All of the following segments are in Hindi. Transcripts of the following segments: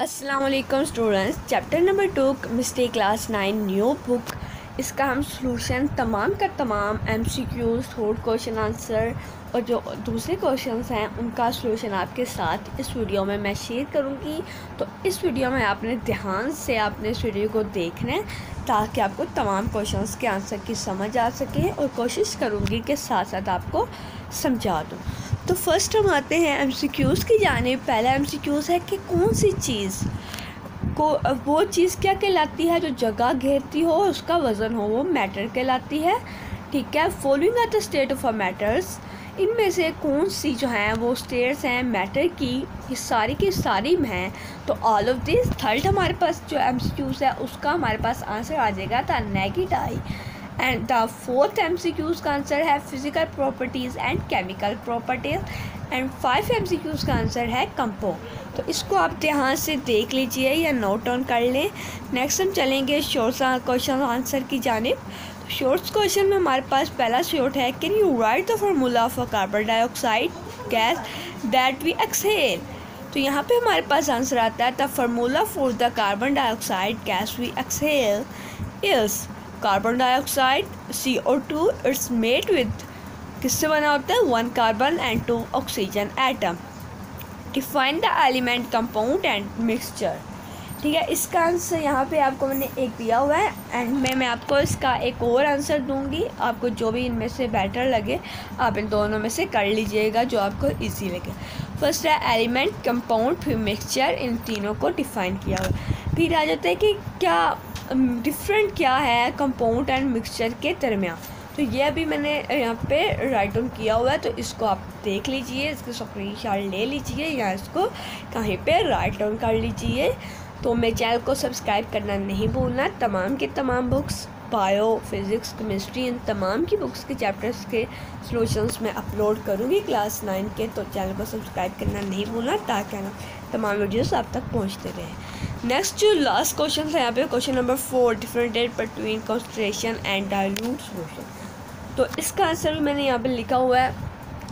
अस्सलाम वालेकुम students. Chapter number 2 mistake class 9 new book. इसका हम सॉल्यूशन तमाम का तमाम MCQs, थर्ड क्वेश्चन आंसर और जो दूसरे क्वेश्चंस हैं उनका सॉल्यूशन आपके साथ इस वीडियो में मैं शेयर करूंगी। तो इस वीडियो में आपने ध्यान से आपने इस वीडियो को देखना है ताकि आपको तमाम क्वेश्चंस के आंसर की समझ आ सके, और कोशिश करूंगी कि साथ साथ आपको समझा दूँ। तो फर्स्ट हम आते हैं MCQs की जानिब। पहला MCQs है कि कौन सी चीज़ को वो चीज़ क्या कहलाती है जो जगह घेरती हो, उसका वज़न हो, वो मैटर कहलाती है। ठीक है, following are the state of a matters, इनमें से कौन सी जो हैं वो स्टेट्स हैं मैटर की सारी हैं। तो ऑल ऑफ दिस। थर्ड हमारे पास जो MCQs है उसका हमारे पास आंसर आ जाएगा the negative I. And the fourth MCQs का आंसर है physical properties and chemical properties. And 5 MCQs का आंसर है कंपाउंड। तो इसको आप ध्यान से देख लीजिए या नोट डाउन कर लें। नेक्स्ट हम चलेंगे शॉर्ट क्वेश्चन आंसर की जानिब। शॉर्ट्स क्वेश्चन में हमारे पास पहला शॉर्ट है, can you write the formula of a carbon dioxide gas that we exhale. तो यहाँ पे हमारे पास आंसर आता है the formula for the carbon dioxide gas we exhale is carbon dioxide CO2 it's made with, किससे बना होता है, 1 carbon and 2 oxygen atom. Define the element compound and mixture. ठीक है, इसका आंसर यहाँ पे आपको मैंने एक दिया हुआ है एंड मैं आपको इसका एक और आंसर दूंगी। आपको जो भी इनमें से बेटर लगे आप इन दोनों में से कर लीजिएगा जो आपको इजी लगे। फर्स्ट है एलिमेंट, कंपाउंड, फिर मिक्सचर, इन तीनों को डिफाइन किया हुआ। फिर आ जाता है कि क्या डिफरेंट क्या है कंपाउंड एंड मिक्सचर के दरमियान। तो ये अभी मैंने यहाँ पे राइट डाउन किया हुआ है, तो इसको आप देख लीजिए, इसको स्क्रीनशॉट ले लीजिए या इसको कहीं पे राइट डाउन कर लीजिए। तो मेरे चैनल को सब्सक्राइब करना नहीं भूलना। तमाम के तमाम बुक्स, बायो, फिज़िक्स, केमिस्ट्री, इन तमाम की बुक्स के चैप्टर्स के सॉल्यूशंस मैं अपलोड करूँगी क्लास 9 के। तो चैनल को सब्सक्राइब करना नहीं भूलना ताकि ना तमाम वीडियोस आप तक पहुँचते रहें। नेक्स्ट जो लास्ट क्वेश्चन है यहाँ पे question number 4, differentiate between concentration and dilute solution. तो इसका आंसर भी मैंने यहाँ पे लिखा हुआ है,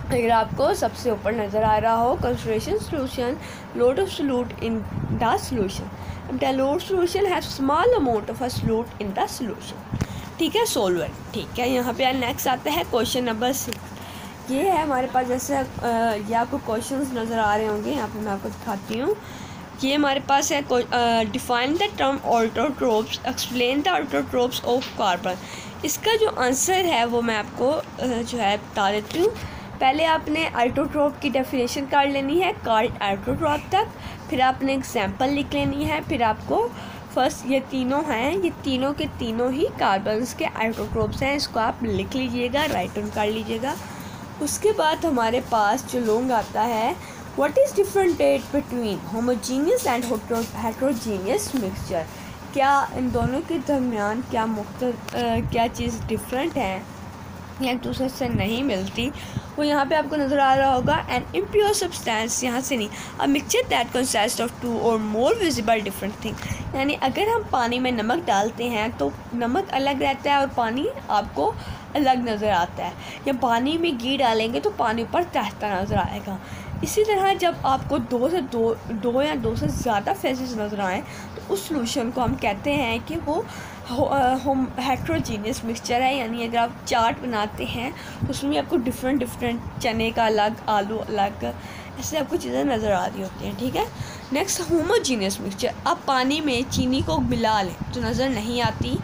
अगर आपको सबसे ऊपर नज़र आ रहा हो, concentration solution, load of solute in the solution, dilute solution have small amount of a solute in the solution. ठीक है, सॉल्वेंट। ठीक है, यहाँ पे नेक्स्ट आता है क्वेश्चन नंबर 6। ये है हमारे पास, जैसे ये आपको क्वेश्चंस नज़र आ रहे होंगे, यहाँ पे मैं आपको दिखाती हूँ। ये हमारे पास है define the term autotrophs, explain the autotrophs of carbon. इसका जो आंसर है वो मैं आपको जो है बता देती हूँ। पहले आपने ऑटोट्रोप की डेफिनेशन कर लेनी है, कार्ड ऑटोट्रोप तक, फिर आपने एग्जांपल लिख लेनी है, फिर आपको फर्स्ट ये तीनों हैं, ये तीनों के तीनों ही कार्बन्स के ऑटोट्रोप्स हैं, इसको आप लिख लीजिएगा, राइट डाउन कर लीजिएगा। उसके बाद हमारे पास जो लॉन्ग आता है, what is differentiate between homogeneous and heterogeneous mixture. क्या इन दोनों के दरमियान क्या चीज़ डिफरेंट है या एक दूसरे से नहीं मिलती, वो यहाँ पे आपको नज़र आ रहा होगा। एंड इम्प्योर सब्सटेंस, यहाँ से नहीं, a mixture that consist of 2 और मोर विजिबल डिफरेंट थिंग। यानी अगर हम पानी में नमक डालते हैं तो नमक अलग रहता है और पानी आपको अलग नज़र आता है, या पानी में घी डालेंगे तो पानी ऊपर तैरता नज़र आएगा। इसी तरह जब आपको दो या दो से ज़्यादा फेजेस नज़र आएँ तो उस सॉल्यूशन को हम कहते हैं कि वो हेट्रोजीनियस मिक्सचर है। यानी अगर आप चाट बनाते हैं तो उसमें आपको डिफरेंट चने का अलग, आलू अलग, ऐसे आपको चीज़ें नज़र आ रही होती हैं। ठीक है, नेक्स्ट होमोजीनियस मिक्सचर, आप पानी में चीनी को मिला लें तो नज़र नहीं आती,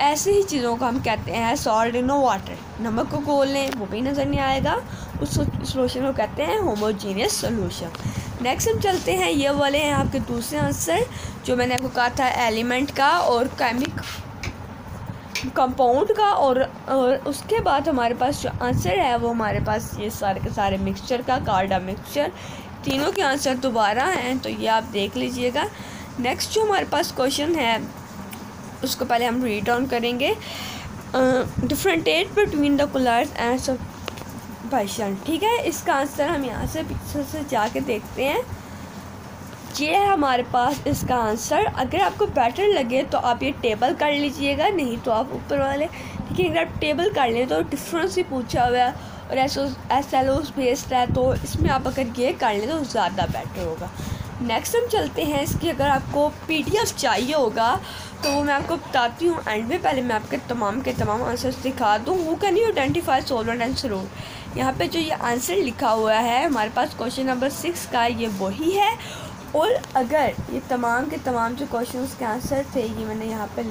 ऐसे ही चीज़ों को हम कहते हैं सॉल्ट इन वाटर। नमक को घोल लें वो भी नज़र नहीं आएगा, उस सॉल्यूशन को कहते हैं होमोजीनियस सॉल्यूशन। नेक्स्ट हम चलते हैं, ये वाले हैं आपके दूसरे आंसर जो मैंने आपको कहा था, एलिमेंट का और कंपाउंड का, और उसके बाद हमारे पास जो आंसर है वो हमारे पास ये सारे के सारे मिक्सचर का, कार्डा मिक्सचर। तीनों के आंसर दोबारा हैं तो ये आप देख लीजिएगा। नेक्स्ट जो हमारे पास क्वेश्चन है उसको पहले हम रीड डाउन करेंगे, differentiate between the colours and substitution. ठीक है, इसका आंसर हम यहाँ से पीछे से जाके देखते हैं। ये है हमारे पास इसका आंसर। अगर आपको बेटर लगे तो आप ये टेबल कर लीजिएगा, नहीं तो आप ऊपर वाले, ठीक है, अगर आप टेबल कर लें तो डिफरेंस ही पूछा हुआ है और SLOs बेस्ड है, तो इसमें आप अगर ये कर लें तो ज़्यादा बेटर होगा। नेक्स्ट हम चलते हैं इसकी, अगर आपको PDF चाहिए होगा तो वो मैं आपको बताती हूँ एंड में। पहले मैं आपके तमाम आंसर्स दिखा दूँ। Who can you identify solar and सरूर। यहाँ पे जो ये आंसर लिखा हुआ है हमारे पास क्वेश्चन नंबर 6 का, ये वही है। और अगर ये तमाम के तमाम जो क्वेश्चंस के आंसर थे ये मैंने यहाँ पे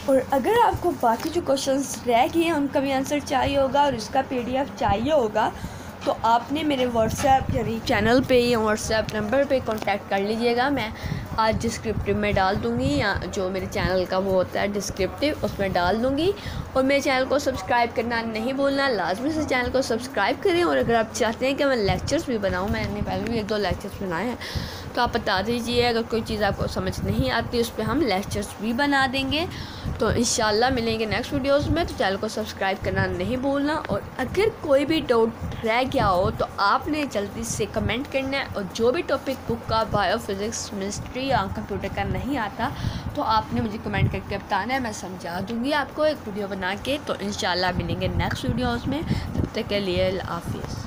और अगर आपको बाकी जो क्वेश्चंस रह गए हैं उनका भी आंसर चाहिए होगा और इसका PDF चाहिए होगा तो आपने मेरे व्हाट्सएप यानी चैनल पे या व्हाट्सएप नंबर पे कांटेक्ट कर लीजिएगा। मैं आज डिस्क्रिप्टिव में डाल दूँगी, या जो मेरे चैनल का वो होता है डिस्क्रिप्टिव उसमें डाल दूँगी। और मेरे चैनल को सब्सक्राइब करना नहीं भूलना, लाजमी से चैनल को सब्सक्राइब करें। और अगर आप चाहते हैं कि मैं लेक्चर्स भी बनाऊँ, मैंने पहले भी 1-2 लेक्चर्स बनाए हैं, तो आप बता दीजिए। अगर कोई चीज़ आपको समझ नहीं आती उस पर हम लेक्चर्स भी बना देंगे। तो इंशाल्लाह मिलेंगे नेक्स्ट वीडियोस में। तो चैनल को सब्सक्राइब करना नहीं भूलना। और अगर कोई भी डाउट रह गया हो तो आपने जल्दी से कमेंट करना है। और जो भी टॉपिक बुक का बायो, फिज़िक्स, केमिस्ट्री या कंप्यूटर का नहीं आता तो आपने मुझे कमेंट करके बताना है, मैं समझा दूँगी आपको एक वीडियो बना के। तो इंशाल्लाह मिलेंगे नेक्स्ट वीडियोज़ में। तब तक के लिए अल्लाह हाफ़िज़।